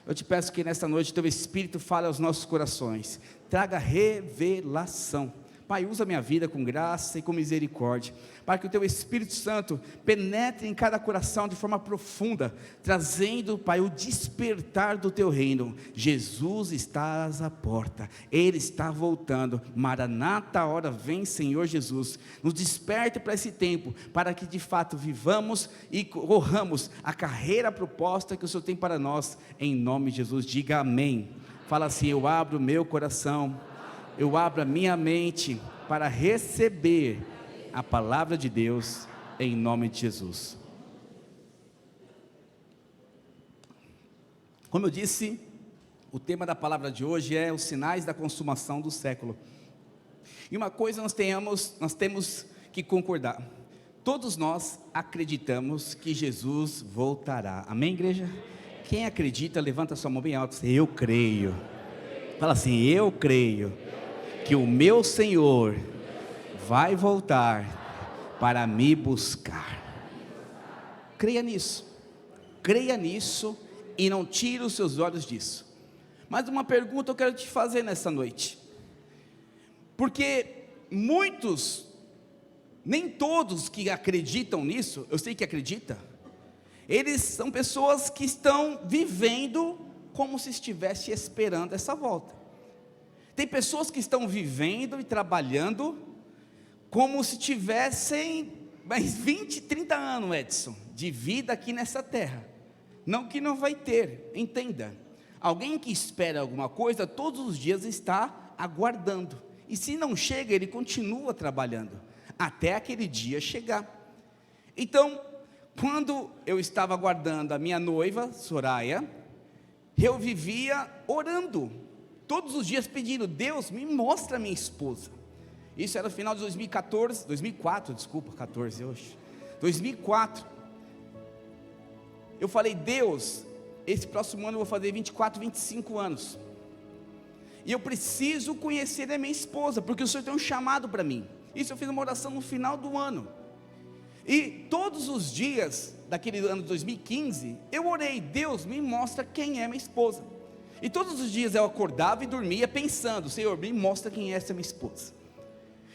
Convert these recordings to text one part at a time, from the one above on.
Eu te peço que nesta noite teu Espírito fale aos nossos corações, traga revelação. Pai, usa minha vida com graça e com misericórdia, para que o teu Espírito Santo penetre em cada coração de forma profunda, trazendo, Pai, o despertar do teu reino. Jesus está à porta, Ele está voltando. Maranata, a hora vem, Senhor Jesus. Nos desperte para esse tempo, para que de fato vivamos e corramos a carreira proposta que o Senhor tem para nós, em nome de Jesus. Diga amém. Fala assim: eu abro o meu coração, eu abro a minha mente para receber a palavra de Deus, em nome de Jesus. Como eu disse, o tema da palavra de hoje é os sinais da consumação do século. E uma coisa nós temos que concordar: todos nós acreditamos que Jesus voltará. Amém, igreja? Quem acredita, levanta sua mão bem alto. Eu creio. Fala assim: eu creio que o meu Senhor vai voltar para me buscar. Creia nisso e não tire os seus olhos disso. Mas uma pergunta eu quero te fazer nessa noite, porque muitos, nem todos que acreditam nisso, eu sei que acredita, eles são pessoas que estão vivendo como se estivesse esperando essa volta. Tem pessoas que estão vivendo e trabalhando como se tivessem mais 20, 30 anos, Edson, de vida aqui nessa terra. Não que não vai ter, entenda. Alguém que espera alguma coisa, todos os dias está aguardando. E se não chega, ele continua trabalhando, até aquele dia chegar. Então, quando eu estava aguardando a minha noiva, Soraya, eu vivia orando, todos os dias pedindo: Deus, me mostra a minha esposa. Isso era no final de 2004, 2004, eu falei: Deus, esse próximo ano eu vou fazer 24, 25 anos, e eu preciso conhecer a minha esposa, porque o Senhor tem um chamado para mim. Isso eu fiz uma oração no final do ano, e todos os dias daquele ano de 2015, eu orei: Deus, me mostra quem é minha esposa. E todos os dias eu acordava e dormia pensando: Senhor, me mostra quem é essa minha esposa.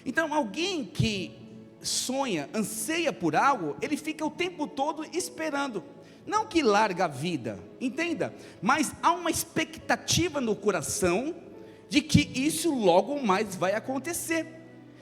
Então, alguém que sonha, anseia por algo, ele fica o tempo todo esperando. Não que larga a vida, entenda, mas há uma expectativa no coração de que isso logo mais vai acontecer.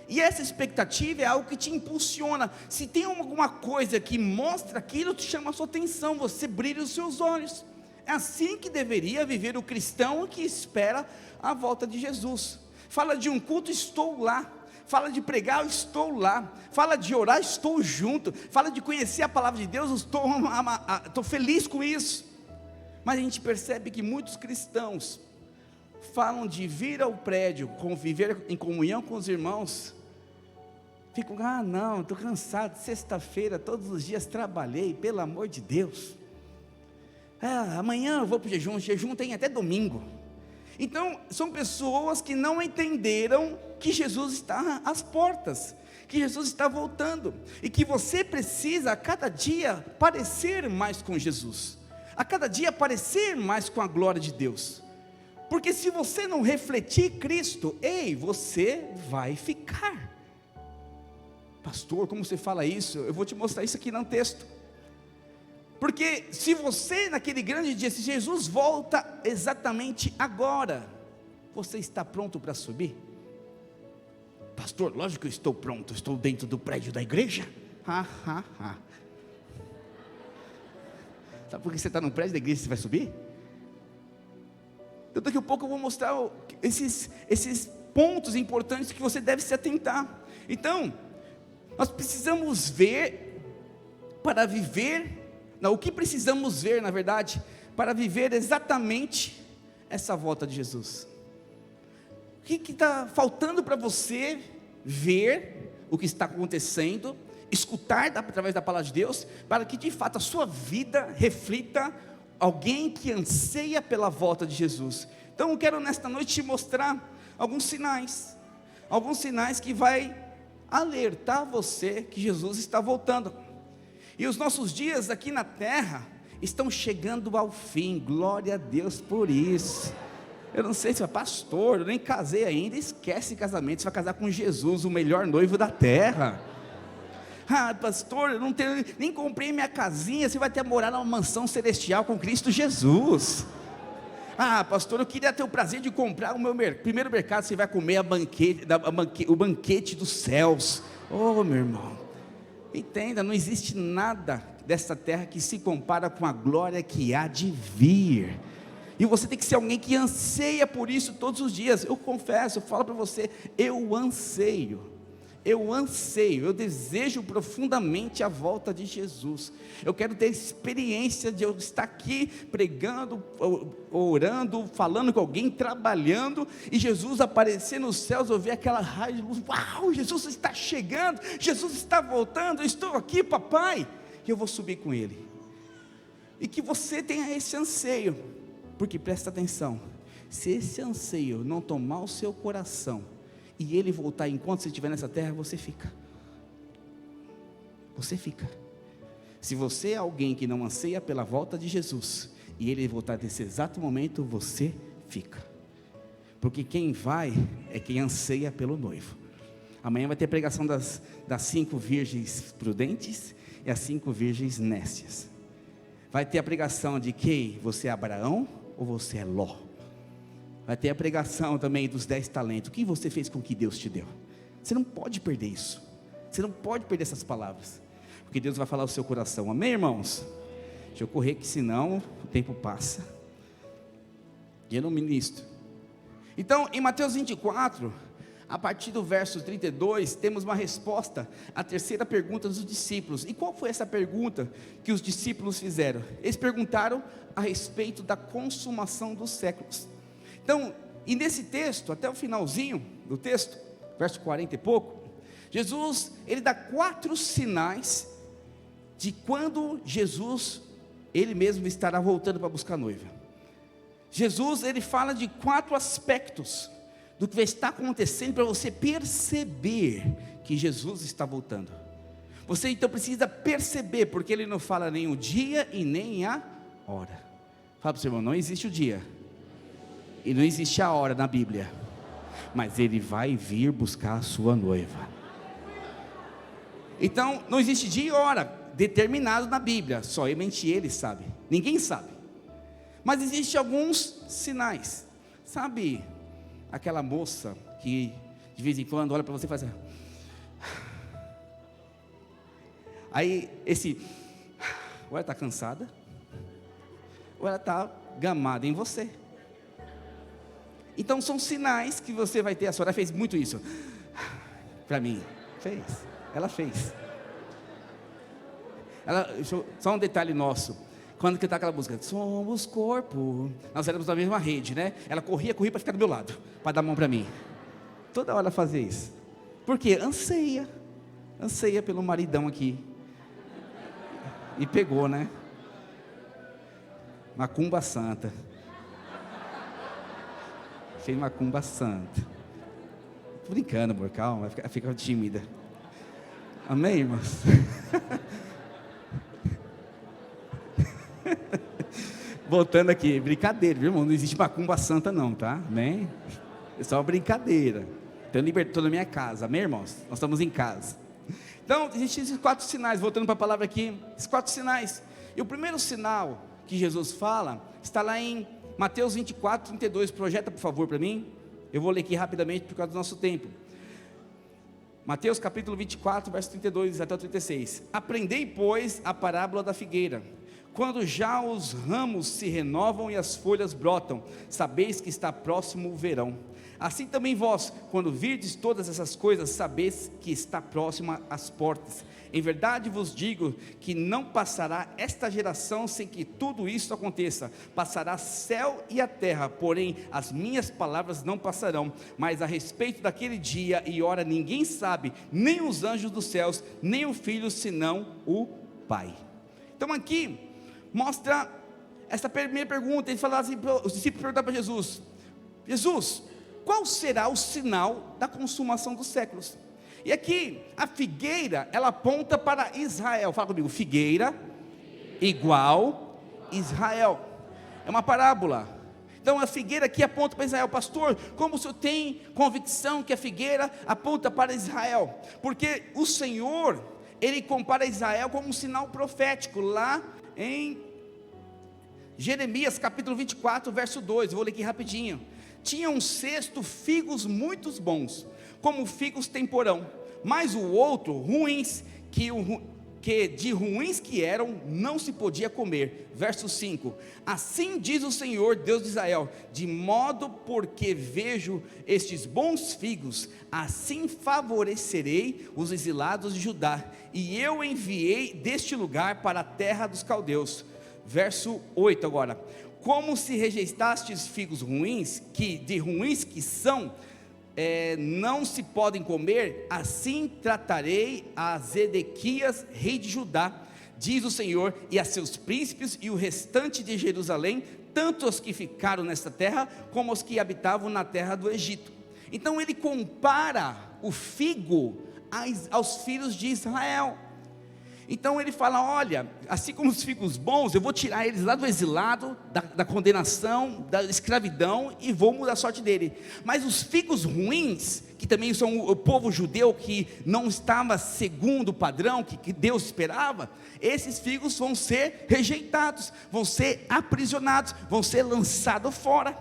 E essa expectativa é algo que te impulsiona. Se tem alguma coisa que mostra aquilo, te chama a sua atenção, você brilha os seus olhos. É assim que deveria viver o cristão que espera a volta de Jesus. Fala de um culto, estou lá. Fala de pregar, eu estou lá. Fala de orar, estou junto. Fala de conhecer a palavra de Deus, estou feliz com isso. Mas a gente percebe que muitos cristãos falam de vir ao prédio, conviver em comunhão com os irmãos, ficam: não, estou cansado, sexta-feira, todos os dias trabalhei, pelo amor de Deus. Amanhã eu vou para o jejum tem até domingo. Então, são pessoas que não entenderam que Jesus está às portas, que Jesus está voltando, e que você precisa a cada dia parecer mais com Jesus, a cada dia parecer mais com a glória de Deus, porque se você não refletir Cristo, você vai ficar. Pastor, como você fala isso? Eu vou te mostrar isso aqui no texto. Porque se você naquele grande dia, se Jesus volta exatamente agora, você está pronto para subir? Pastor, lógico que eu estou pronto, estou dentro do prédio da igreja. Sabe por que você está no prédio da igreja e você vai subir? Então daqui a pouco eu vou mostrar esses pontos importantes que você deve se atentar. Então, nós precisamos ver para viver. O que precisamos ver, na verdade, para viver exatamente essa volta de Jesus? O que está faltando para você ver o que está acontecendo, escutar através da palavra de Deus, para que de fato a sua vida reflita alguém que anseia pela volta de Jesus? Então eu quero nesta noite te mostrar alguns sinais que vai alertar você que Jesus está voltando. E os nossos dias aqui na terra, estão chegando ao fim, glória a Deus por isso. Eu não sei se é pastor, eu nem casei ainda, esquece casamento, você vai casar com Jesus, o melhor noivo da terra. Ah, pastor, eu não tenho, nem comprei minha casinha, você vai ter que morar numa mansão celestial com Cristo Jesus. Ah, pastor, eu queria ter o prazer de comprar o meu primeiro mercado, você vai comer o banquete dos céus. Oh, meu irmão, entenda, não existe nada desta terra que se compara com a glória que há de vir. E você tem que ser alguém que anseia por isso todos os dias. Eu confesso, eu falo para você, eu anseio, eu desejo profundamente a volta de Jesus. Eu quero ter experiência de eu estar aqui pregando, orando, falando com alguém, trabalhando, e Jesus aparecer nos céus, eu ver aquela raio de luz, uau, Jesus está chegando, Jesus está voltando, eu estou aqui, papai, e eu vou subir com Ele. E que você tenha esse anseio, porque presta atenção, se esse anseio não tomar o seu coração, e Ele voltar enquanto você estiver nessa terra, você fica. Se você é alguém que não anseia pela volta de Jesus, e Ele voltar nesse exato momento, você fica. Porque quem vai, é quem anseia pelo noivo. Amanhã vai ter pregação das 5 virgens prudentes, e as 5 virgens nécias. Vai ter a pregação de quem? Você é Abraão, ou você é Ló? Vai ter a pregação também dos 10 talentos. O que você fez com o que Deus te deu? Você não pode perder isso. Você não pode perder essas palavras. Porque Deus vai falar ao seu coração. Amém, irmãos? Deixa eu correr, que senão o tempo passa. E eu não ministro. Então, em Mateus 24, a partir do verso 32, temos uma resposta à terceira pergunta dos discípulos. E qual foi essa pergunta que os discípulos fizeram? Eles perguntaram a respeito da consumação dos séculos. Então, e nesse texto, até o finalzinho do texto, verso 40 e pouco, Jesus, ele dá 4 sinais de quando Jesus, ele mesmo estará voltando para buscar a noiva. Jesus, ele fala de 4 aspectos do que vai estar acontecendo para você perceber que Jesus está voltando. Você então precisa perceber, porque ele não fala nem o dia e nem a hora. Fala para o seu irmão, não existe o dia e não existe a hora na Bíblia, mas Ele vai vir buscar a sua noiva. Então, não existe dia e hora determinado na Bíblia, somente Ele sabe, ninguém sabe. Mas existem alguns sinais. Sabe aquela moça que de vez em quando olha para você e faz assim, aí ou ela está cansada, ou ela está gamada em você. Então são sinais que você vai ter. A senhora fez muito isso para mim. Ela fez. Só um detalhe nosso. Quando que tá aquela música, somos corpo, nós éramos da mesma rede, né? Ela corria para ficar do meu lado, para dar a mão para mim. Toda hora ela fazia isso. Por quê? Anseia pelo maridão aqui. E pegou, né? Macumba santa. Fez macumba santa. Tô brincando, amor, calma, fica tímida. Amém, irmãos? Voltando aqui, brincadeira, viu, irmão? Não existe macumba santa não, tá? Amém? É só uma brincadeira. Então libertou na minha casa, amém, irmãos? Nós estamos em casa. Então, existem esses 4 sinais, voltando para a palavra aqui, esses 4 sinais. E o primeiro sinal que Jesus fala, está lá em Mateus 24, 32, projeta por favor para mim, eu vou ler aqui rapidamente por causa do nosso tempo. Mateus capítulo 24, verso 32 até o 36, aprendei pois a parábola da figueira, quando já os ramos se renovam e as folhas brotam, sabeis que está próximo o verão. Assim também vós, quando virdes todas essas coisas, sabeis que está próxima às portas. Em verdade vos digo que não passará esta geração sem que tudo isso aconteça. Passará céu e a terra, porém as minhas palavras não passarão. Mas a respeito daquele dia e hora ninguém sabe, nem os anjos dos céus, nem o Filho, senão o Pai. Então aqui mostra essa primeira pergunta. Ele fala assim, os discípulos perguntaram para Jesus: Jesus, qual será o sinal da consumação dos séculos? E aqui, a figueira, ela aponta para Israel. Fala comigo, figueira igual Israel. É uma parábola. Então a figueira aqui aponta para Israel. Pastor, como o senhor tem convicção que a figueira aponta para Israel? Porque o Senhor, Ele compara Israel como um sinal profético, lá em Jeremias capítulo 24, verso 2, vou ler aqui rapidinho. Tinha um cesto figos muito bons, como figos temporão, mas o outro ruins, que de ruins que eram, não se podia comer. Verso 5, assim diz o Senhor Deus de Israel, de modo porque vejo estes bons figos, assim favorecerei os exilados de Judá, e eu enviei deste lugar para a terra dos caldeus. Verso 8 agora, como se rejeitastes figos ruins, que de ruins que são, não se podem comer, assim tratarei a Zedequias, rei de Judá, diz o Senhor, e a seus príncipes e o restante de Jerusalém, tanto os que ficaram nesta terra, como os que habitavam na terra do Egito. Então ele compara o figo aos filhos de Israel. Então ele fala, olha, assim como os figos bons, eu vou tirar eles lá do exilado, da condenação, da escravidão, e vou mudar a sorte dele. Mas os figos ruins, que também são o povo judeu, que não estava segundo o padrão que Deus esperava, esses figos vão ser rejeitados, vão ser aprisionados, vão ser lançados fora.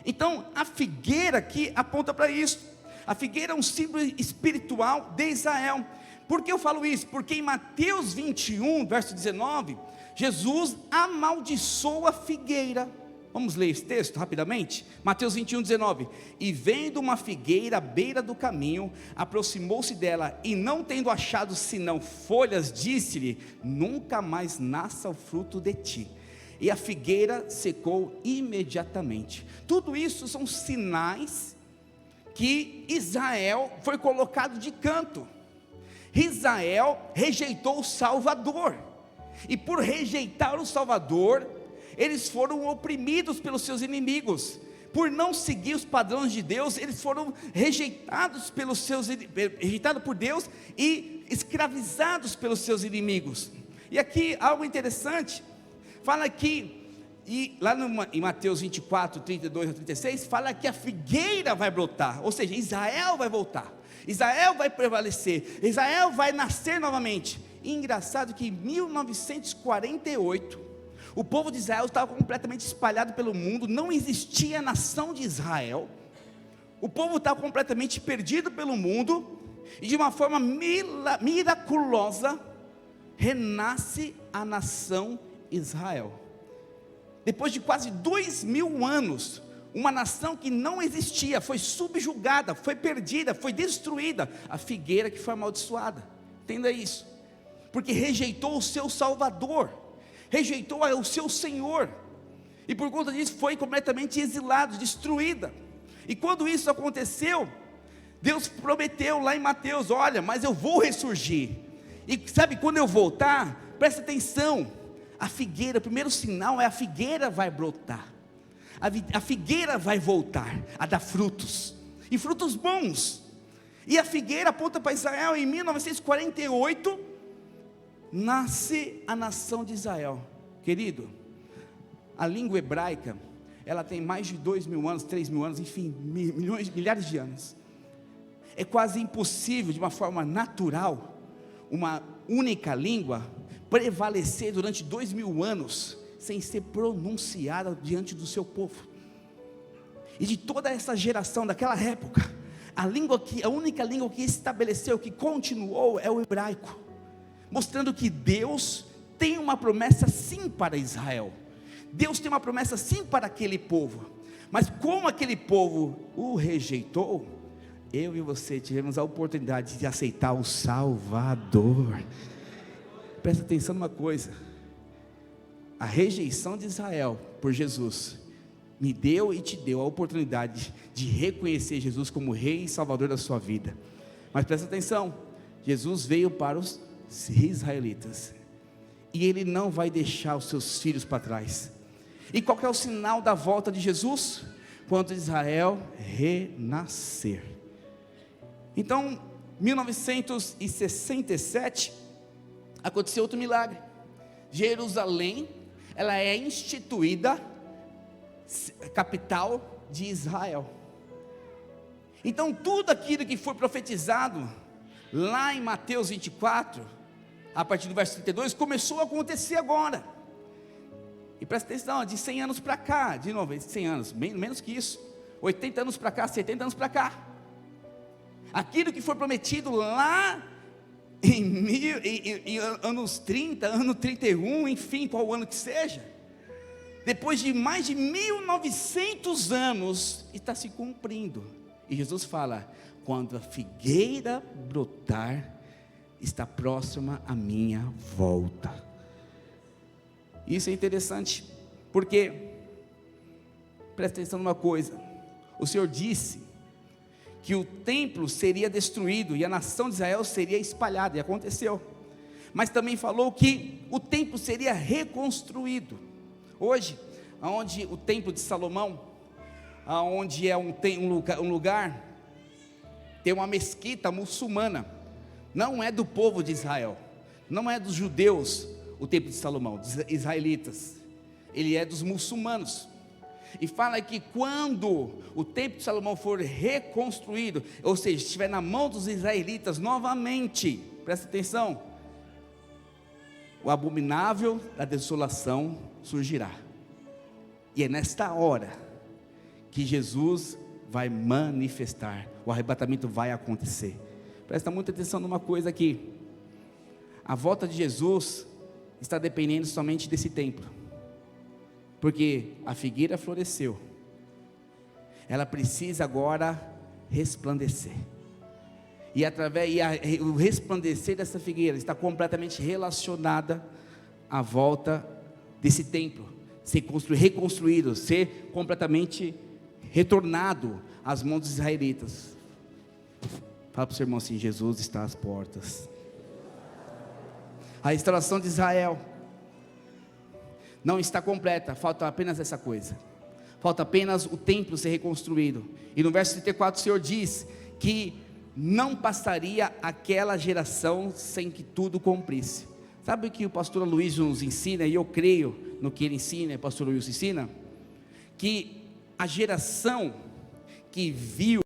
Então a figueira aqui aponta para isso. A figueira é um símbolo espiritual de Israel. Por que eu falo isso? Porque em Mateus 21, verso 19, Jesus amaldiçoa a figueira. Vamos ler esse texto rapidamente? Mateus 21, 19. E vendo uma figueira à beira do caminho, aproximou-se dela, e não tendo achado senão folhas, disse-lhe, nunca mais nasça o fruto de ti. E a figueira secou imediatamente. Tudo isso são sinais que Israel foi colocado de canto. Israel rejeitou o Salvador, e por rejeitar o Salvador, eles foram oprimidos pelos seus inimigos. Por não seguir os padrões de Deus, eles foram rejeitados por Deus e escravizados pelos seus inimigos. E aqui algo interessante, fala aqui, e lá em Mateus 24, 32 a 36, fala que a figueira vai brotar, ou seja, Israel vai voltar. Israel vai prevalecer, Israel vai nascer novamente. E engraçado que em 1948, o povo de Israel estava completamente espalhado pelo mundo, não existia nação de Israel, o povo estava completamente perdido pelo mundo, e de uma forma miraculosa, renasce a nação Israel. Depois de quase 2000 anos, uma nação que não existia, foi subjugada, foi perdida, foi destruída, a figueira que foi amaldiçoada, entenda isso, porque rejeitou o seu Salvador, rejeitou o seu Senhor, e por conta disso foi completamente exilada, destruída. E quando isso aconteceu, Deus prometeu lá em Mateus, olha, mas eu vou ressurgir, e sabe, quando eu voltar, presta atenção, a figueira, o primeiro sinal é a figueira vai brotar, a figueira vai voltar a dar frutos, e frutos bons. E a figueira aponta para Israel. Em 1948 nasce a nação de Israel. Querido, a língua hebraica, ela tem mais de 2.000 anos, 3.000 anos, enfim, milhares de anos. É quase impossível, de uma forma natural, uma única língua prevalecer durante 2.000 anos sem ser pronunciada diante do seu povo. E de toda essa geração daquela época, a única língua que estabeleceu, que continuou, é o hebraico, mostrando que Deus tem uma promessa sim para Israel, Deus tem uma promessa sim para aquele povo, mas como aquele povo o rejeitou, eu e você tivemos a oportunidade de aceitar o Salvador. Presta atenção numa coisa, a rejeição de Israel por Jesus me deu e te deu a oportunidade de reconhecer Jesus como Rei e Salvador da sua vida. Mas presta atenção, Jesus veio para os israelitas, e Ele não vai deixar os seus filhos para trás. E qual que é o sinal da volta de Jesus? Quando Israel renascer. Então, 1967, aconteceu outro milagre. Jerusalém ela é instituída capital de Israel. Então tudo aquilo que foi profetizado lá em Mateus 24, a partir do verso 32, começou a acontecer agora. E presta atenção, de 100 anos para cá, de novo, 100 anos, menos que isso, 80 anos para cá, 70 anos para cá, aquilo que foi prometido lá em anos 30, ano 31, enfim, qual ano que seja, depois de mais de 1900 anos, está se cumprindo. E Jesus fala: quando a figueira brotar, está próxima a minha volta. Isso é interessante, porque, presta atenção numa coisa, o Senhor disse que o templo seria destruído e a nação de Israel seria espalhada, e aconteceu. Mas também falou que o templo seria reconstruído. Hoje, onde o templo de Salomão, onde é um lugar, tem uma mesquita muçulmana, não é do povo de Israel, não é dos judeus, o templo de Salomão, dos israelitas, ele é dos muçulmanos. E fala que quando o templo de Salomão for reconstruído, ou seja, estiver na mão dos israelitas novamente, presta atenção, o abominável da desolação surgirá. E é nesta hora que Jesus vai manifestar, o arrebatamento vai acontecer. Presta muita atenção numa coisa aqui: a volta de Jesus está dependendo somente desse templo, porque a figueira floresceu, ela precisa agora resplandecer, e o resplandecer dessa figueira está completamente relacionada à volta desse templo, ser reconstruído, ser completamente retornado às mãos dos israelitas. Fala para o seu irmão assim: Jesus está às portas. A restauração de Israel não está completa, falta apenas essa coisa, falta apenas o templo ser reconstruído. E no verso 34 o Senhor diz que não passaria aquela geração sem que tudo cumprisse. Sabe o que o pastor Luiz nos ensina, e eu creio no que ele ensina, o pastor Luiz ensina? Que a geração que viu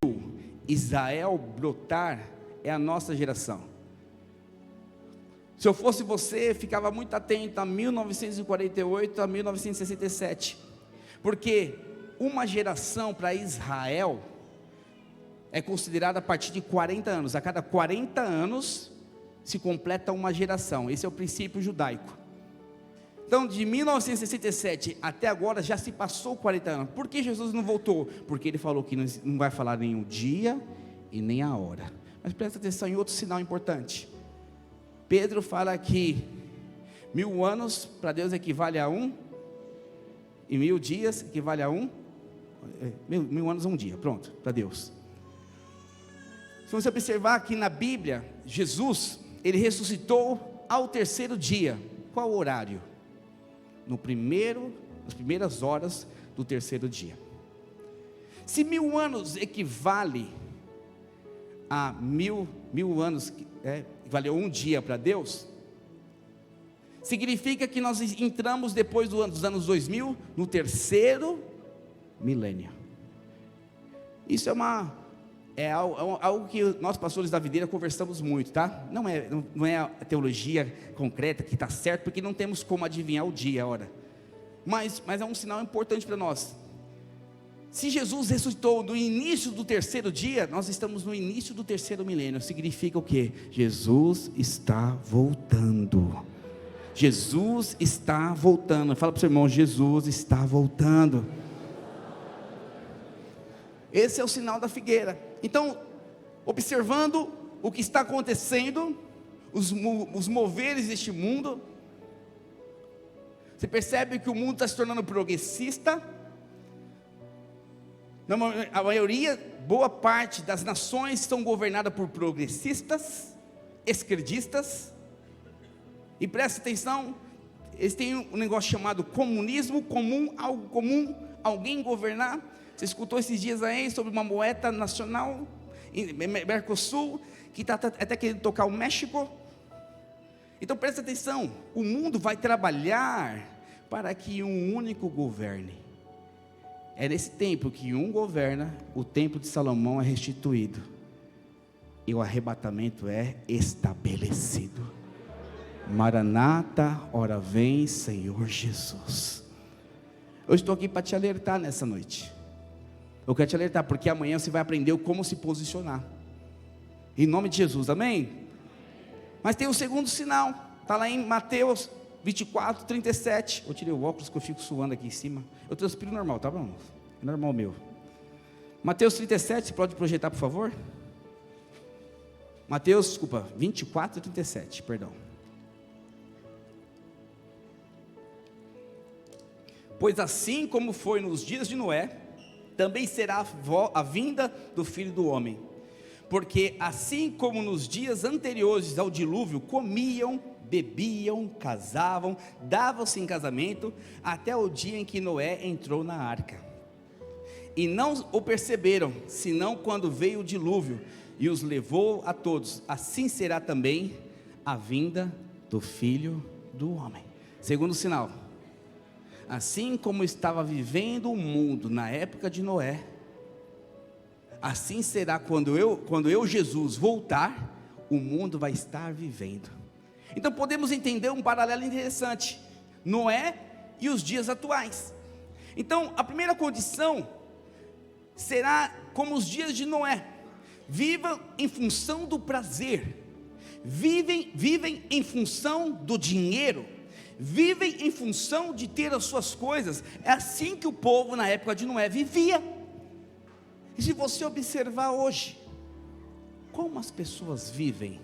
Israel brotar é a nossa geração. Se eu fosse você, ficava muito atento a 1948 a 1967, porque uma geração para Israel é considerada a partir de 40 anos, a cada 40 anos se completa uma geração, esse é o princípio judaico. Então de 1967 até agora já se passou 40 anos, por que Jesus não voltou? Porque ele falou que não vai falar nem o dia e nem a hora. Mas presta atenção em outro sinal importante. Pedro fala que 1000 anos para Deus equivale a 1, e 1000 dias equivale a 1, 1000 anos a 1 dia, pronto, para Deus. Se você observar aqui na Bíblia, Jesus, ele ressuscitou ao 3º dia. Qual o horário? Nas primeiras horas do 3º dia. Se 1000 anos equivale a 1000 anos, valeu 1 dia para Deus, significa que nós entramos depois dos anos 2000, no 3º milênio. Isso é algo que nós pastores da videira conversamos muito, tá? Não é a teologia concreta que está certo, porque não temos como adivinhar o dia, a hora, mas é um sinal importante para nós. Se Jesus ressuscitou no início do 3º dia, nós estamos no início do 3º milênio. Significa o quê? Jesus está voltando. Jesus está voltando. Fala para o seu irmão: Jesus está voltando. Esse é o sinal da figueira. Então, observando o que está acontecendo, os moveres deste mundo, você percebe que o mundo está se tornando progressista. A maioria, boa parte das nações são governadas por progressistas, esquerdistas, e presta atenção, eles têm um negócio chamado comunismo, algo comum, alguém governar. Você escutou esses dias aí sobre uma moeda nacional, Mercosul, que está até querendo tocar o México. Então presta atenção, o mundo vai trabalhar para que um único governe. É nesse tempo que um governa, o templo de Salomão é restituído, e o arrebatamento é estabelecido. Maranata, ora vem, Senhor Jesus. Eu estou aqui para te alertar nessa noite. Eu quero te alertar, porque amanhã você vai aprender como se posicionar, em nome de Jesus, amém? Mas tem o segundo sinal, está lá em Mateus 24, 37. Eu tirei o óculos que eu fico suando aqui em cima. Eu transpiro normal, tá bom? É normal meu. Mateus 37, você pode projetar por favor? Mateus, 24, 37, perdão. Pois assim como foi nos dias de Noé, também será a vinda do Filho do Homem. Porque assim como nos dias anteriores ao dilúvio, comiam, bebiam, casavam, davam-se em casamento, até o dia em que Noé entrou na arca. E não o perceberam, senão quando veio o dilúvio, e os levou a todos. Assim será também a vinda do Filho do Homem. Segundo sinal, assim como estava vivendo o mundo na época de Noé, assim será quando eu, Jesus, voltar, o mundo vai estar vivendo. Então podemos entender um paralelo interessante, Noé e os dias atuais. Então a primeira condição será como os dias de Noé: vivam em função do prazer, vivem em função do dinheiro, vivem em função de ter as suas coisas. É assim que o povo na época de Noé vivia. E se você observar hoje, como as pessoas vivem,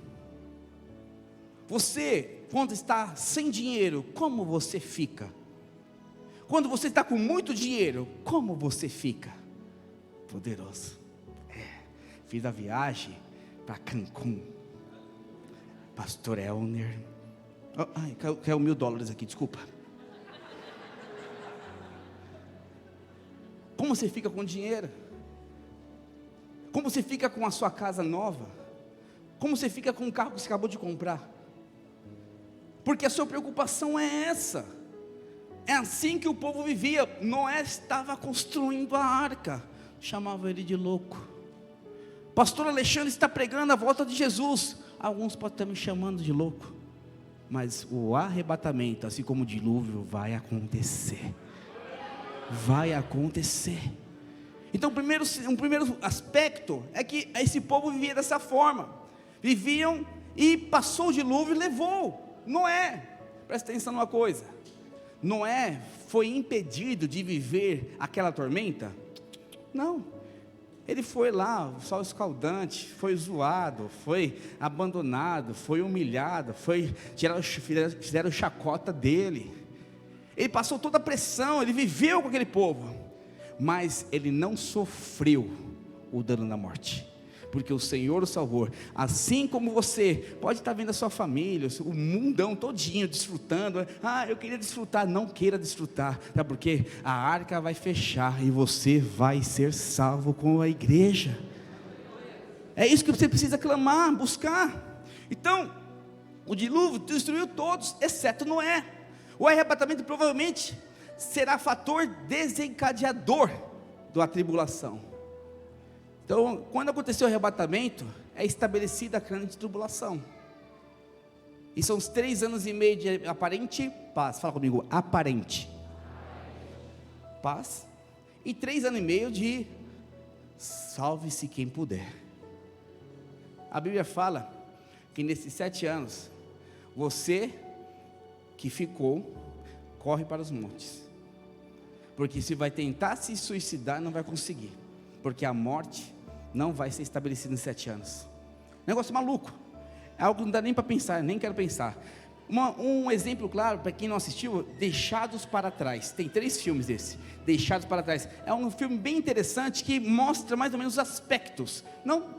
você, quando está sem dinheiro, como você fica? Quando você está com muito dinheiro, como você fica? Poderoso. Fiz a viagem para Cancún, pastor Elner, caiu $1.000 aqui, desculpa. Como você fica com dinheiro? Como você fica com a sua casa nova? Como você fica com o carro que você acabou de comprar? Porque a sua preocupação é essa. É assim que o povo vivia. Noé estava construindo a arca, chamava ele de louco. Pastor Alexandre está pregando a volta de Jesus. Alguns podem estar me chamando de louco, mas o arrebatamento, assim como o dilúvio, vai acontecer. Vai acontecer. Então um primeiro aspecto é que esse povo vivia dessa forma. Viviam e passou o dilúvio e levou Noé. Presta atenção numa coisa: Noé foi impedido de viver aquela tormenta? Não. Ele foi lá, sol escaldante, foi zoado, foi abandonado, foi humilhado, fizeram chacota dele. Ele passou toda a pressão, ele viveu com aquele povo, mas ele não sofreu o dano da morte, porque o Senhor o salvou. Assim como você pode estar vendo a sua família, o mundão todinho desfrutando. Eu queria desfrutar. Não queira desfrutar, sabe por quê? A arca vai fechar e você vai ser salvo com a igreja. É isso que você precisa clamar, buscar. Então, o dilúvio destruiu todos, exceto Noé. O arrebatamento provavelmente será fator desencadeador da tribulação. Então, quando aconteceu o arrebatamento, é estabelecida a grande tribulação. E são os 3 anos e meio de aparente paz. Fala comigo, aparente paz. E 3 anos e meio de salve-se quem puder. A Bíblia fala que nesses 7 anos, você que ficou, corre para os montes. Porque se vai tentar se suicidar, não vai conseguir. Porque a morte não vai ser estabelecida em 7 anos. Negócio maluco. É algo que não dá nem para pensar, nem quero pensar. Um exemplo claro, para quem não assistiu, Deixados para Trás. Tem 3 filmes desse, Deixados para Trás. É um filme bem interessante, que mostra mais ou menos os aspectos. Não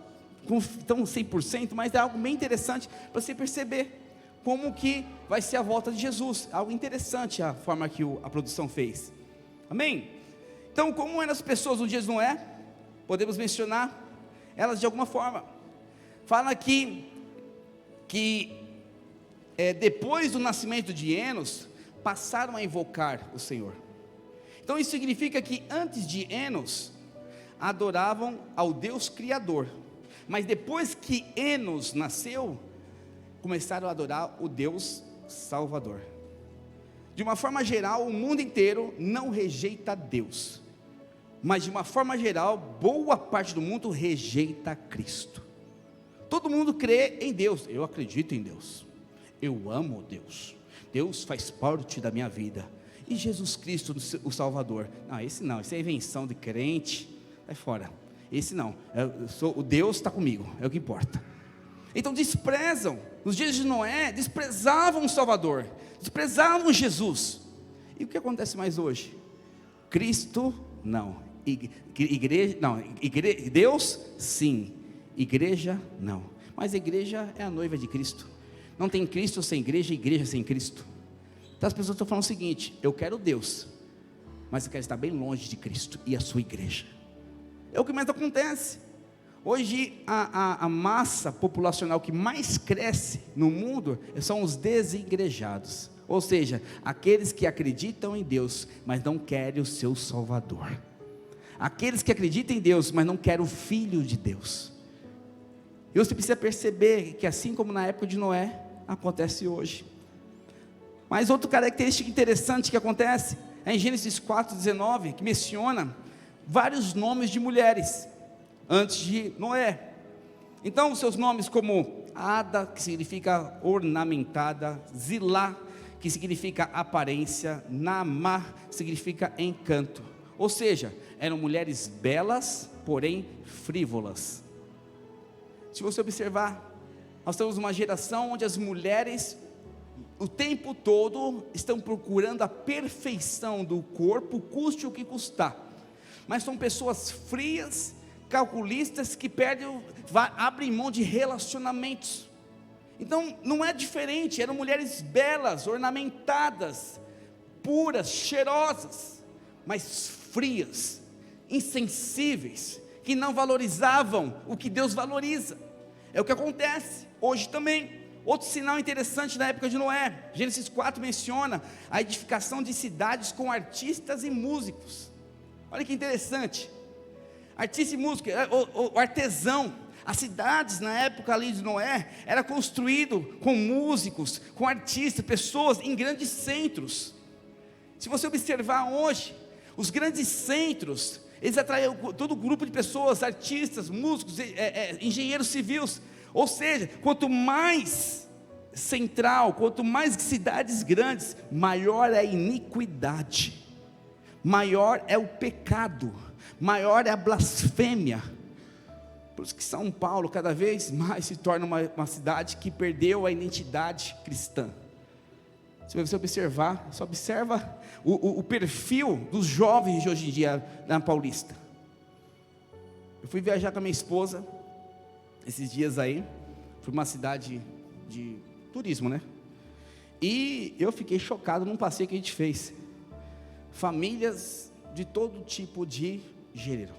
tão 100%, mas é algo bem interessante, para você perceber como que vai ser a volta de Jesus. Algo interessante a forma que a produção fez. Amém? Então, como eram as pessoas no dia de Noé? Podemos mencionar elas de alguma forma. Fala aqui que depois do nascimento de Enos, passaram a invocar o Senhor. Então isso significa que antes de Enos, adoravam ao Deus Criador, mas depois que Enos nasceu, começaram a adorar o Deus Salvador. De uma forma geral, o mundo inteiro não rejeita Deus, mas de uma forma geral, boa parte do mundo rejeita Cristo. Todo mundo crê em Deus. Eu acredito em Deus, eu amo Deus, Deus faz parte da minha vida. E Jesus Cristo, o Salvador? Não, esse é invenção de crente, vai fora. Esse não, o Deus está comigo, é o que importa. Então desprezam, nos dias de Noé, desprezavam o Salvador, desprezavam Jesus. E o que acontece mais hoje? Cristo, não. Igreja, não. Deus, sim. Igreja, não. Mas a igreja é a noiva de Cristo. Não tem Cristo sem igreja, igreja sem Cristo. Então as pessoas estão falando o seguinte: eu quero Deus, mas eu quero estar bem longe de Cristo e a sua igreja. É o que mais acontece. Hoje a massa populacional que mais cresce no mundo são os desigrejados, ou seja, aqueles que acreditam em Deus, mas não querem o seu Salvador, aqueles que acreditam em Deus, mas não querem o Filho de Deus. E você precisa perceber que assim como na época de Noé, acontece hoje. Mas outra característica interessante que acontece é em Gênesis 4:19, que menciona vários nomes de mulheres antes de Noé. Então os seus nomes como Ada, que significa ornamentada, Zilá, que significa aparência, Naamá, que significa encanto. Ou seja, eram mulheres belas, porém frívolas. Se você observar, nós temos uma geração onde as mulheres o tempo todo estão procurando a perfeição do corpo, custe o que custar. Mas são pessoas frias, calculistas, que abrem mão de relacionamentos. Então não é diferente, eram mulheres belas, ornamentadas, puras, cheirosas, mas frias, insensíveis, que não valorizavam o que Deus valoriza. É o que acontece hoje também. Outro sinal interessante na época de Noé, Gênesis 4 menciona a edificação de cidades com artistas e músicos. Olha que interessante, artista e músico, o artesão. As cidades na época ali de Noé, era construído com músicos, com artistas, pessoas em grandes centros. Se você observar hoje, os grandes centros, eles atraem todo grupo de pessoas, artistas, músicos, engenheiros civis. Ou seja, quanto mais central, quanto mais cidades grandes, maior é a iniquidade, maior é o pecado, maior é a blasfêmia. Por isso que São Paulo cada vez mais se torna uma cidade que perdeu a identidade cristã. Se você observar, só observa o perfil dos jovens de hoje em dia na Paulista. Eu fui viajar com a minha esposa esses dias aí, fui uma cidade de turismo, né? E eu fiquei chocado num passeio que a gente fez. Famílias de todo tipo de gênero,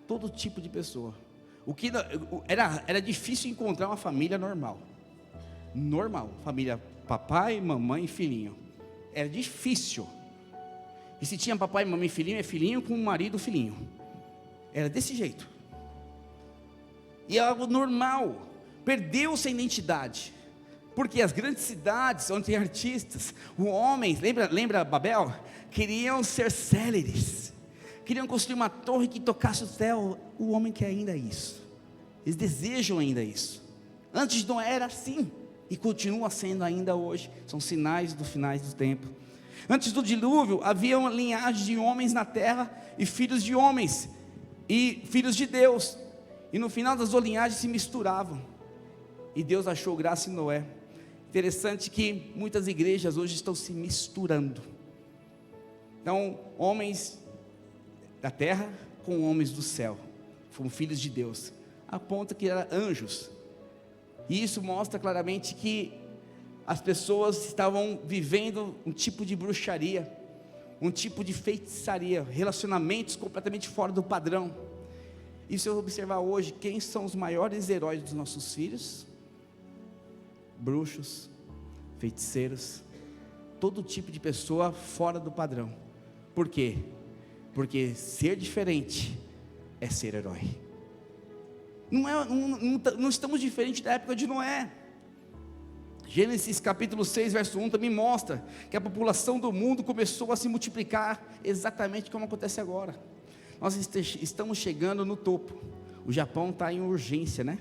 todo tipo de pessoa. Era difícil encontrar uma família normal, família papai, mamãe e filhinho. Era difícil. E se tinha papai, mamãe e filhinho, é filhinho com marido, filhinho. Era desse jeito. E é algo normal. Perdeu-se a identidade. Porque as grandes cidades, onde tem artistas, os homens, lembra Babel? Queriam ser céleres. Queriam construir uma torre que tocasse o céu. O homem quer ainda isso. Eles desejam ainda isso. Antes de Noé era assim. E continua sendo ainda hoje. São sinais do finais do tempo. Antes do dilúvio, havia uma linhagem de homens na terra, e filhos de homens, e filhos de Deus. E no final das duas linhagens se misturavam. E Deus achou graça em Noé. Interessante que muitas igrejas hoje estão se misturando. Então, homens da terra com homens do céu, foram filhos de Deus, a ponto que eram anjos. E isso mostra claramente que as pessoas estavam vivendo um tipo de bruxaria, um tipo de feitiçaria, relacionamentos completamente fora do padrão. E se eu observar hoje, quem são os maiores heróis dos nossos filhos? Bruxos, feiticeiros, todo tipo de pessoa fora do padrão. Por quê? Porque ser diferente é ser herói. Não estamos diferentes da época de Noé. Gênesis capítulo 6, verso 1 também mostra que a população do mundo começou a se multiplicar exatamente como acontece agora. Nós estamos chegando no topo. O Japão está em urgência,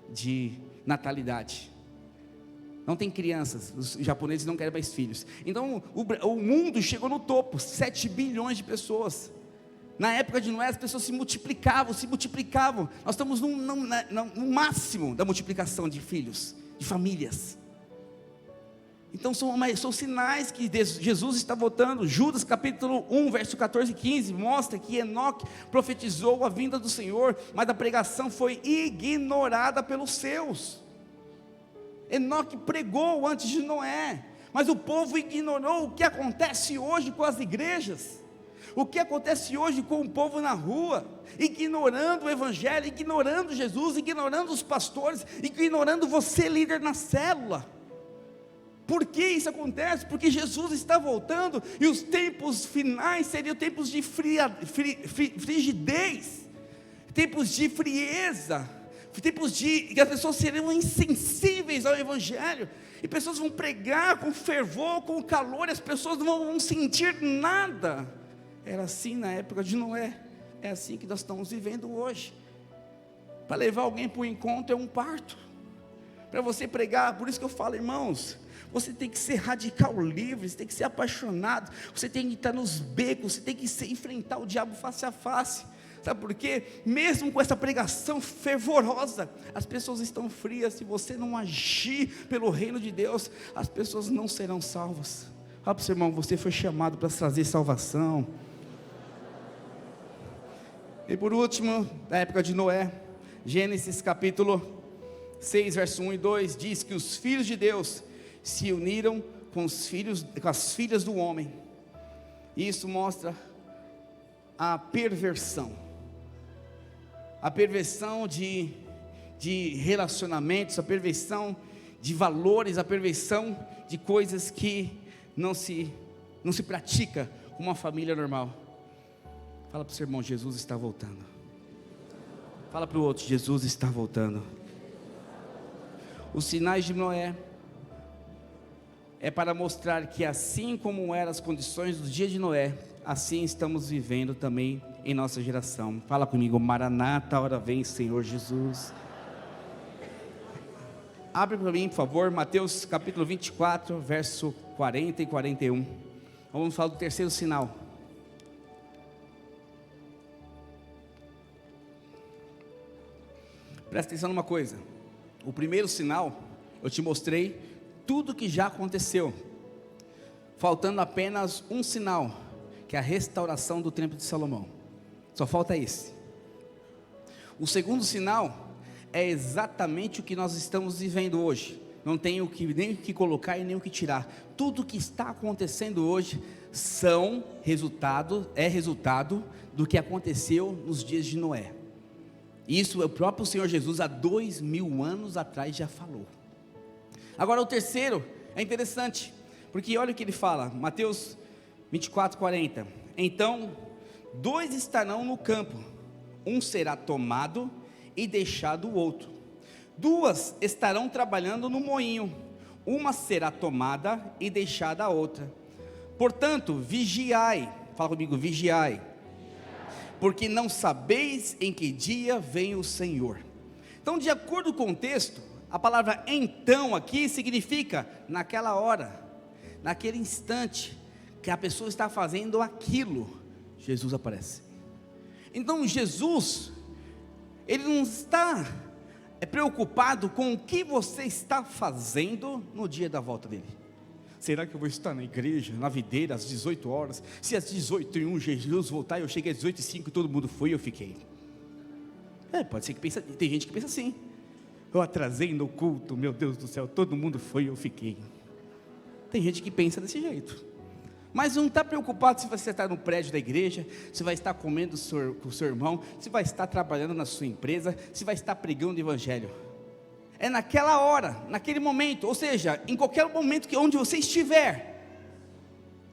de natalidade. Não tem crianças, os japoneses não querem mais filhos. Então o mundo chegou no topo, 7 bilhões de pessoas. Na época de Noé as pessoas se multiplicavam. Nós estamos no máximo da multiplicação de filhos, de famílias. Então são sinais que Jesus está voltando. Judas capítulo 1, verso 14 e 15, mostra que Enoque profetizou a vinda do Senhor, mas a pregação foi ignorada pelos seus. Enoque pregou antes de Noé, mas o povo ignorou. O que acontece hoje com as igrejas? O que acontece hoje com o povo na rua? Ignorando o evangelho, ignorando Jesus, ignorando os pastores, ignorando você, líder na célula. Por que isso acontece? Porque Jesus está voltando, e os tempos finais seriam tempos de frigidez, tempos de frieza, tempos que as pessoas seriam insensíveis ao evangelho, e pessoas vão pregar com fervor, com calor, e as pessoas não vão sentir nada. Era assim na época de Noé, é assim que nós estamos vivendo hoje. Para levar alguém para o encontro é um parto, para você pregar. Por isso que eu falo, irmãos, você tem que ser radical livre, você tem que ser apaixonado, você tem que estar nos becos, você tem que enfrentar o diabo face a face. Sabe por quê? Mesmo com essa pregação fervorosa, as pessoas estão frias. Se você não agir pelo reino de Deus, as pessoas não serão salvas. Fala para o seu irmão, você foi chamado para trazer salvação. E por último, da época de Noé, Gênesis capítulo 6, verso 1 e 2, diz que os filhos de Deus se uniram com as filhas do homem. Isso mostra a perversão de relacionamentos, a perversão de valores, a perversão de coisas que não se pratica com uma família normal. Fala para o seu irmão, Jesus está voltando. Fala para o outro, Jesus está voltando. Os sinais de Noé é para mostrar que assim como eram as condições do dia de Noé, assim estamos vivendo também em nossa geração. Fala comigo, Maranata, a hora vem, Senhor Jesus. Abre para mim, por favor, Mateus capítulo 24, verso 40 e 41. Vamos falar do terceiro sinal. Presta atenção numa coisa. O primeiro sinal, eu te mostrei tudo que já aconteceu, faltando apenas um sinal, que é a restauração do templo de Salomão. Só falta esse. O segundo sinal é exatamente o que nós estamos vivendo hoje. Não tem nem o que colocar e nem o que tirar. Tudo que está acontecendo hoje é resultado do que aconteceu nos dias de Noé. Isso o próprio Senhor Jesus há 2000 anos atrás já falou. Agora o terceiro é interessante, porque olha o que ele fala, Mateus 24, 40. Então, 2 estarão no campo, um será tomado e deixado o outro. 2 estarão trabalhando no moinho, uma será tomada e deixada a outra. Portanto, vigiai, fala comigo, vigiai, porque não sabeis em que dia vem o Senhor. Então, de acordo com o texto, a palavra então aqui significa naquela hora, naquele instante que a pessoa está fazendo aquilo, Jesus aparece. Então Jesus, Ele não está preocupado com o que você está fazendo no dia da volta dele. Será que eu vou estar na igreja, na videira, às 18 horas? Se às 18h01 Jesus voltar, eu cheguei às 18h05 e todo mundo foi e eu fiquei. Pode ser que pense, tem gente que pensa assim. Eu atrasei no culto, meu Deus do céu, todo mundo foi e eu fiquei. Tem gente que pensa desse jeito. Mas não está preocupado se você está no prédio da igreja, se vai estar comendo com o seu irmão, se vai estar trabalhando na sua empresa, se vai estar pregando o evangelho. É naquela hora, naquele momento, ou seja, em qualquer momento onde você estiver,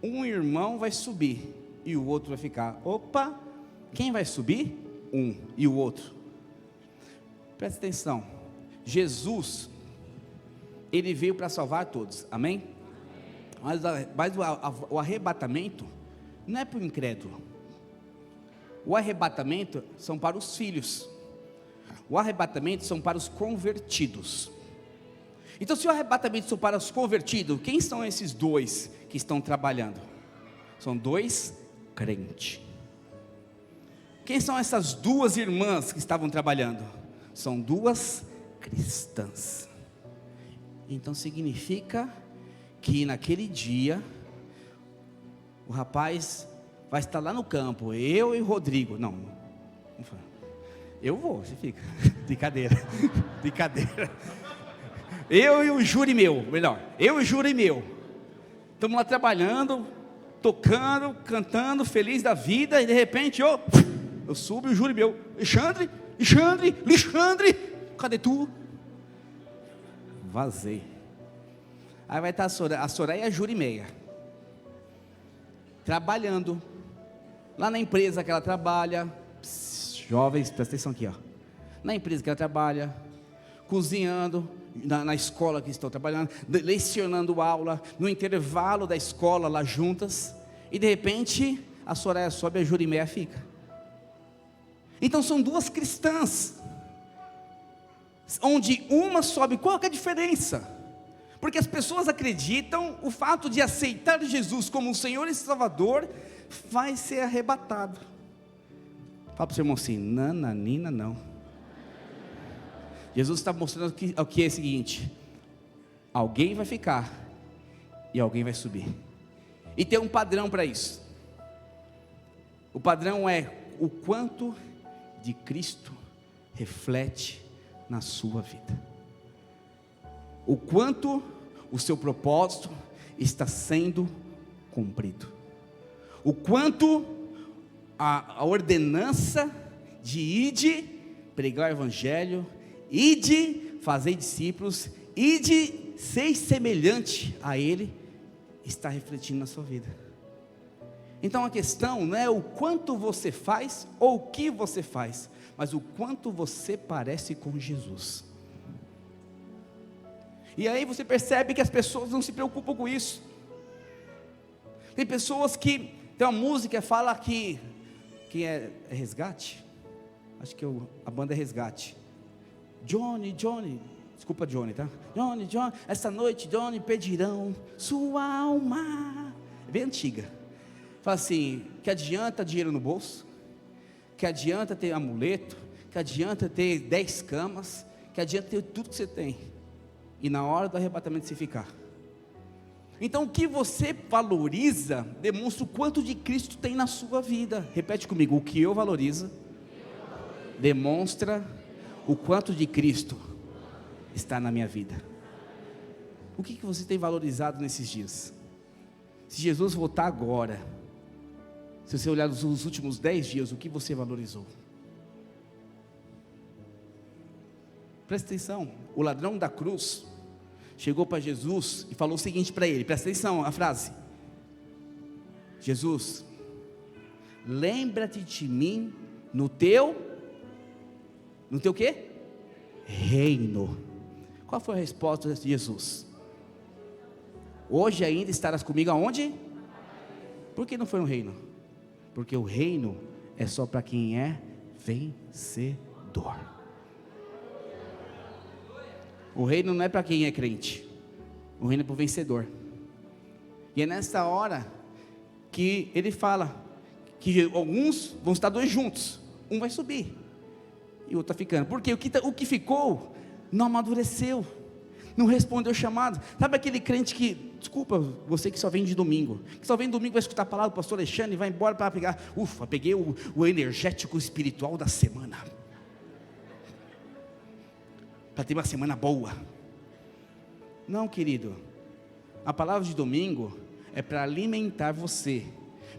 um irmão vai subir e o outro vai ficar. Opa, quem vai subir? Um e o outro. Presta atenção. Jesus, ele veio para salvar todos, amém? Mas o arrebatamento não é para o incrédulo. O arrebatamento são para os filhos. O arrebatamento são para os convertidos. Então, se o arrebatamento são para os convertidos, quem são esses dois que estão trabalhando? São dois crentes. Quem são essas duas irmãs que estavam trabalhando? São duas cristãs. Então significa que naquele dia o rapaz vai estar lá no campo, eu e o Rodrigo. Não, eu vou, você fica. Brincadeira. Brincadeira. Eu e o Júri meu, melhor, eu e o Júri meu. Estamos lá trabalhando, tocando, cantando, feliz da vida, e de repente eu subo e o Júri meu, Alexandre, cadê tu? Vazei. Aí vai estar a Soraya e a Júri meia, trabalhando, lá na empresa que ela trabalha. Jovens, presta atenção aqui, ó. Na empresa que ela trabalha, cozinhando, na escola que estão trabalhando, lecionando aula, no intervalo da escola lá juntas, e de repente a Soraya sobe e a Jurimeia fica. Então são duas cristãs, onde uma sobe. Qual que é a diferença? Porque as pessoas acreditam o fato de aceitar Jesus como o Senhor e Salvador vai ser arrebatado. Fala para o seu irmão assim: nananina não. Jesus está mostrando o que é o seguinte: alguém vai ficar e alguém vai subir. E tem um padrão para isso. O padrão é o quanto de Cristo reflete na sua vida. O quanto o seu propósito está sendo cumprido. O quanto a ordenança de ide, pregar o evangelho, ide, fazer discípulos, ide, ser semelhante a Ele, está refletindo na sua vida. Então a questão não é o quanto você faz ou o que você faz, mas o quanto você parece com Jesus. E aí você percebe que as pessoas não se preocupam com isso. Tem pessoas que, tem uma música que fala que é Resgate, acho que a banda é Resgate. Johnny, desculpa Johnny, tá? Johnny, essa noite Johnny pedirão sua alma. É bem antiga. Fala assim: que adianta dinheiro no bolso, que adianta ter amuleto, que adianta ter 10 camas, que adianta ter tudo que você tem, e na hora do arrebatamento você ficar. Então o que você valoriza demonstra o quanto de Cristo tem na sua vida. Repete comigo: o que eu valorizo demonstra o quanto de Cristo está na minha vida. O que você tem valorizado nesses dias? Se Jesus voltar agora, se você olhar nos últimos 10 dias, o que você valorizou? Presta atenção. O ladrão da cruz chegou para Jesus e falou o seguinte para ele, presta atenção a frase: Jesus, lembra-te de mim no teu quê? Reino. Qual foi a resposta de Jesus? Hoje ainda estarás comigo aonde? Por que não foi no reino? Porque o reino é só para quem é vencedor. O reino não é para quem é crente, o reino é para o vencedor. E é nessa hora que ele fala que alguns vão estar dois juntos, um vai subir e o outro está ficando. Porque o que ficou não amadureceu, não respondeu o chamado. Sabe aquele crente que, desculpa, você que só vem de domingo, que só vem domingo, vai escutar a palavra do pastor Alexandre e vai embora para pegar, peguei o energético espiritual da semana, para ter uma semana boa. Não, querido, a palavra de domingo é para alimentar você,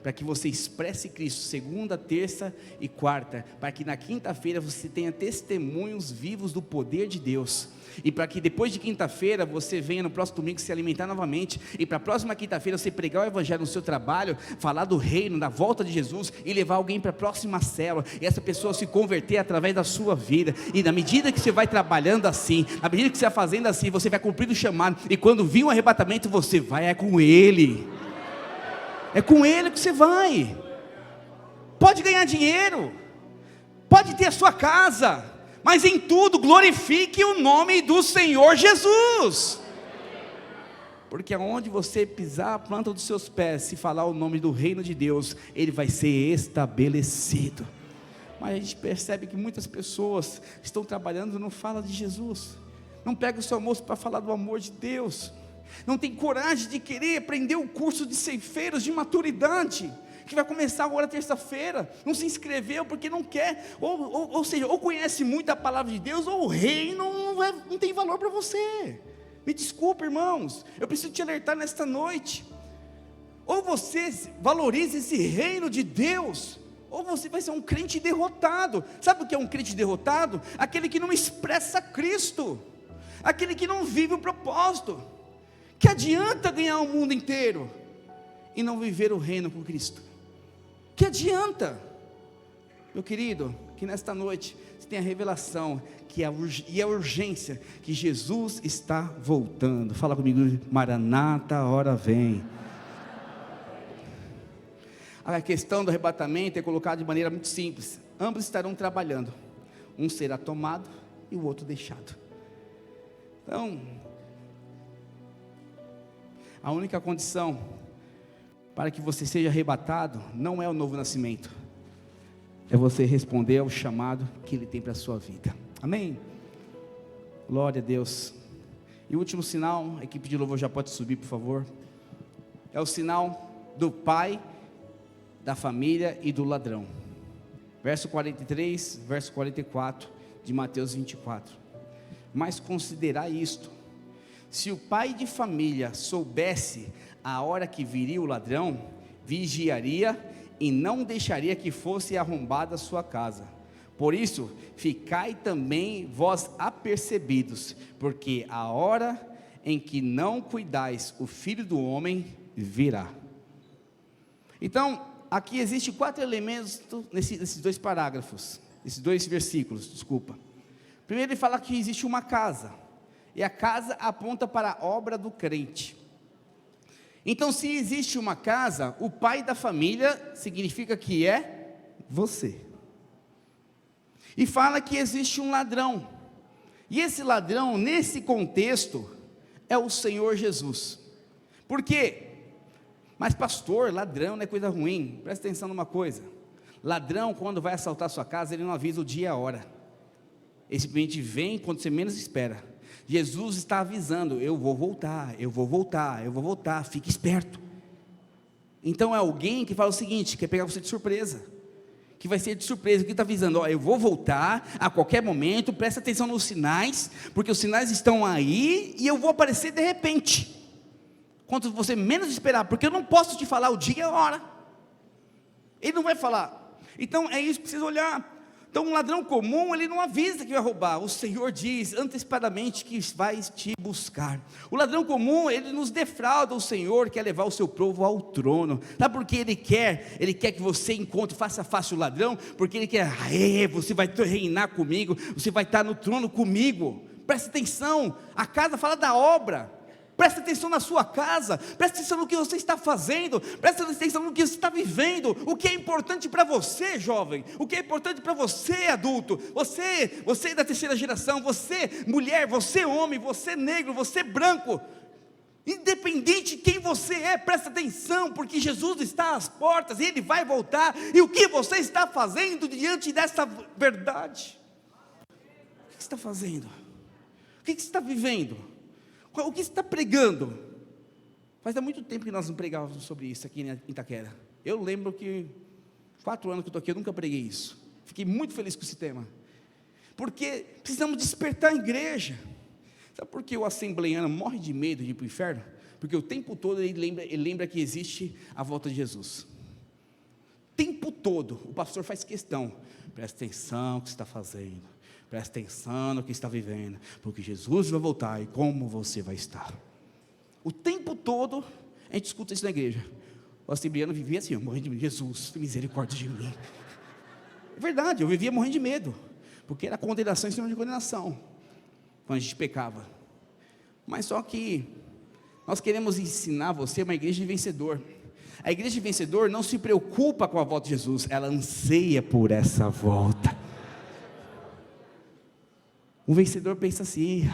para que você expresse Cristo segunda, terça e quarta, para que na quinta-feira você tenha testemunhos vivos do poder de Deus, e para que depois de quinta-feira você venha no próximo domingo se alimentar novamente, e para a próxima quinta-feira você pregar o evangelho no seu trabalho, falar do reino, da volta de Jesus, e levar alguém para a próxima célula, e essa pessoa se converter através da sua vida. E na medida que você vai trabalhando assim, na medida que você vai fazendo assim, você vai cumprindo o chamado, e quando vir um arrebatamento você vai, é com Ele que você vai. Pode ganhar dinheiro, pode ter a sua casa, mas em tudo glorifique o nome do Senhor Jesus, porque aonde você pisar a planta dos seus pés, se falar o nome do reino de Deus, ele vai ser estabelecido. Mas a gente percebe que muitas pessoas estão trabalhando e não falam de Jesus, não pega o seu almoço para falar do amor de Deus, não tem coragem de querer aprender o curso de ceifeiros de maturidade, que vai começar agora terça-feira, não se inscreveu porque não quer, ou seja, ou conhece muito a palavra de Deus, ou o reino não tem valor para você. Me desculpa, irmãos, eu preciso te alertar nesta noite. Ou você valoriza esse reino de Deus, ou você vai ser um crente derrotado. Sabe o que é um crente derrotado? Aquele que não expressa Cristo, aquele que não vive o propósito. Que adianta ganhar o mundo inteiro e não viver o reino com Cristo? Que adianta? Meu querido, que nesta noite você tenha a revelação e a urgência que Jesus está voltando. Fala comigo, Maranata, a hora vem. A questão do arrebatamento é colocada de maneira muito simples: ambos estarão trabalhando, um será tomado e o outro deixado. Então, a única condição para que você seja arrebatado não é o novo nascimento, é você responder ao chamado que Ele tem para a sua vida. Amém? Glória a Deus. E o último sinal, a equipe de louvor já pode subir, por favor. É o sinal do pai, da família e do ladrão. Verso 43, verso 44 de Mateus 24. Mas considerai isto: se o pai de família soubesse a hora que viria o ladrão, vigiaria e não deixaria que fosse arrombada a sua casa. Por isso, ficai também vós apercebidos, porque a hora em que não cuidais, o Filho do Homem virá. Então, aqui existem 4 elementos nesses 2 parágrafos, esses 2 versículos, desculpa. Primeiro ele fala que existe uma casa, e a casa aponta para a obra do crente. Então, se existe uma casa, o pai da família significa que é você. E fala que existe um ladrão, e esse ladrão, nesse contexto, é o Senhor Jesus. Por quê? Mas pastor, ladrão não é coisa ruim. Presta atenção numa coisa: ladrão, quando vai assaltar sua casa, ele não avisa o dia e a hora, ele simplesmente vem quando você menos espera. Jesus está avisando: eu vou voltar, eu vou voltar, eu vou voltar, fique esperto. Então é alguém que fala o seguinte, quer pegar você de surpresa, que vai ser de surpresa, que está avisando: ó, eu vou voltar a qualquer momento, presta atenção nos sinais, porque os sinais estão aí, e eu vou aparecer de repente, quando você menos esperar, porque eu não posso te falar o dia e a hora, ele não vai falar. Então é isso que precisa olhar. Então um ladrão comum, ele não avisa que vai roubar, o Senhor diz antecipadamente que vai te buscar. O ladrão comum, ele nos defrauda, o Senhor quer levar o seu povo ao trono. Sabe por que ele quer? Ele quer que você encontre face a face o ladrão, porque ele quer: você vai reinar comigo, você vai estar no trono comigo. Presta atenção, a casa fala da obra. Presta atenção na sua casa, presta atenção no que você está fazendo, presta atenção no que você está vivendo, o que é importante para você, jovem, o que é importante para você, adulto, você da terceira geração, você mulher, você homem, você negro, você branco, independente de quem você é, presta atenção, porque Jesus está às portas, e Ele vai voltar, e o que você está fazendo diante dessa verdade? O que você está fazendo? O que você está vivendo? O que você está pregando? Faz muito tempo que nós não pregávamos sobre isso aqui em Itaquera. Eu lembro que 4 anos que eu estou aqui, eu nunca preguei isso. Fiquei muito feliz com esse tema, porque precisamos despertar a igreja. Sabe por que o assembleiano morre de medo de ir para o inferno? Porque o tempo todo ele lembra que existe a volta de Jesus. tempo todo, o pastor faz questão, presta atenção no que você está fazendo, presta atenção no que está vivendo, porque Jesus vai voltar e como você vai estar. O tempo todo, a gente escuta isso na igreja. O assembleano vivia assim, morrendo de medo. Jesus, tem misericórdia de mim. É verdade, eu vivia morrendo de medo, porque era condenação em cima de condenação, quando a gente pecava. Mas só que nós queremos ensinar você uma igreja de vencedor. A igreja de vencedor não se preocupa com a volta de Jesus, ela anseia por essa volta. O vencedor pensa assim: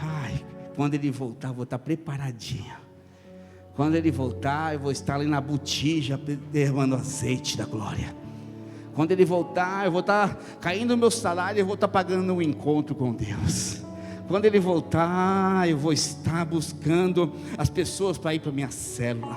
quando ele voltar, eu vou estar preparadinho. Quando ele voltar, eu vou estar ali na botija, derramando azeite da glória. Quando ele voltar, eu vou estar caindo o meu salário, eu vou estar pagando um encontro com Deus. Quando ele voltar, eu vou estar buscando as pessoas para ir para a minha célula.